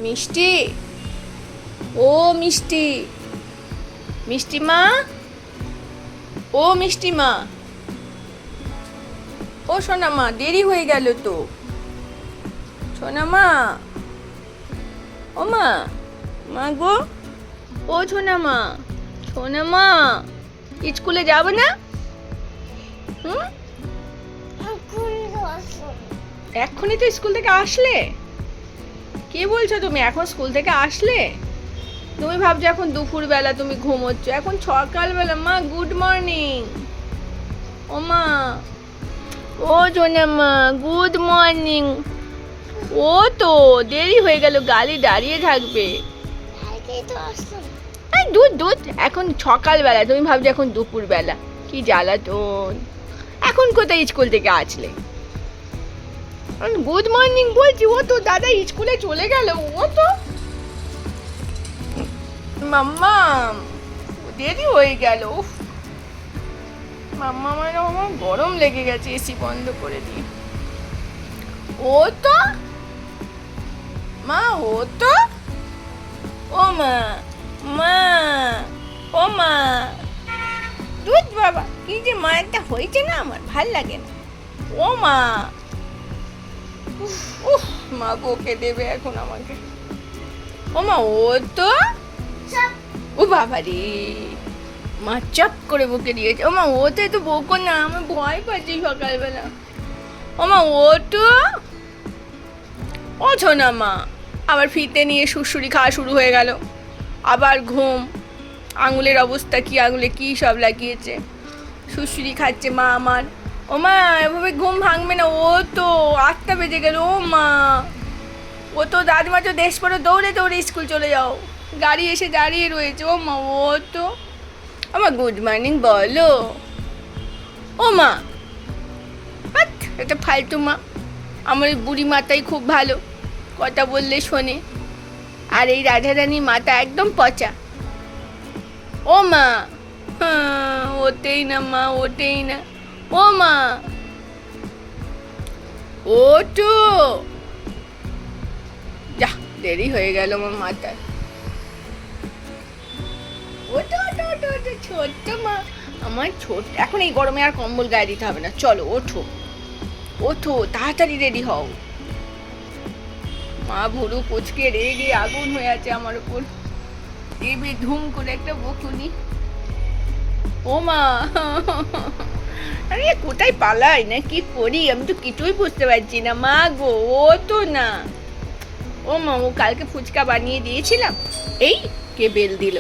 মিষ্টি, ও মিষ্টি, মিষ্টি মা, ও মিষ্টি মা, ও সোনা মা, দেরি হয়ে গেল তো। সোনা মা, ও মা, মা গো, ও সোনা মা, সোনা মা, স্কুলে যাব না? হুম, এক্ষুনি তো স্কুল থেকে আসলে। কি বলছো তুমি? এখন স্কুল থেকে আসলে? তুমি ভাবছো এখন দুপুরবেলা তুমি ঘুমোচ্ছ, এখন সকালবেলা। মা গুড মর্নিং। ও মা, ও জোনা মা, গুড মর্নিং। ও তো দেরি হয়ে গেল, গাড়ি দাঁড়িয়ে থাকবে। এই দুধ দুধ, এখন সকালবেলা, তুমি ভাবছো এখন দুপুরবেলা। কি জ্বালাতন! এখন কোথায় স্কুল থেকে আসলে? গুড মর্নিং বলছি, ও তো দাদা স্কুলে চলে গেল। ও তো মাম্মা, দেরি হয়ে গেল। মাম্মা, আমার গরম লেগে গেছে, এসি বন্ধ করে দিই। ও তো মা, ও তো, ও মা, মা, ও মা, দুধ বাবা, কি যে মায়েরটা হয়েছে না, আমার ভাল লাগে না। ও মা, উফ, মা বকে দেবে এখন আমাকে। ও মা, ও তো, ও বাবা রে, মা চাপ করে বকে দিয়েছে। ও মা, ওতে তো বকো না, আমি ভয় পাচ্ছি সকালবেলা। ও মা, ও তো, ও ছোনা মা, আবার ফিতে নিয়ে সুড়সুড়ি খাওয়া শুরু হয়ে গেল। আবার ঘুম, আঙুলের অবস্থা কি, আঙুলে কি সব লাগিয়েছে, সুড়সুড়ি খাচ্ছে মা আমার। ও মা, এভাবে ঘুম ভাঙবে না। ও তো 8টা বেজে গেল। ও মা, ও তো দাদিমা তো দেশ পরে দৌড়ে দৌড়ে স্কুল চলে যাও, গাড়ি এসে দাঁড়িয়ে রয়েছে। ও মা, ও তো আমার গুড মর্নিং বলো। ও মা, এটা ফালতু মা। আমার এই বুড়ি মাতাই খুব ভালো, কথা বললে শোনে, আর এই রাধারানীর মাথা একদম পচা। ও মা, হ্যাঁ, ওতেই না মা, ওতেই না। ও মা, ওটো, যা দেরি হয়ে গেল আমার মাথায়। ওটো ওটো ওটো ওটো, ছোট্ট মা আমার, ছোট। এখন এই গরমে আর কম্বল গায়ে দিতে হবে না, চলো ওঠো ওঠো, তাড়াতাড়ি রেডি হও। মা ভুরু কুচকে রেগে আগুন হয়ে আছে আমার উপর, এবার ধুম করে একটা বকুনি। ও মা, আরে কোথায় পালাই না কি করি, আমি তো কিছুই বুঝতে পারছি না। মা গো, ও তো না। ও মা, ও কালকে ফুচকা বানিয়ে দিয়েছিলাম, এই কে বেল দিল।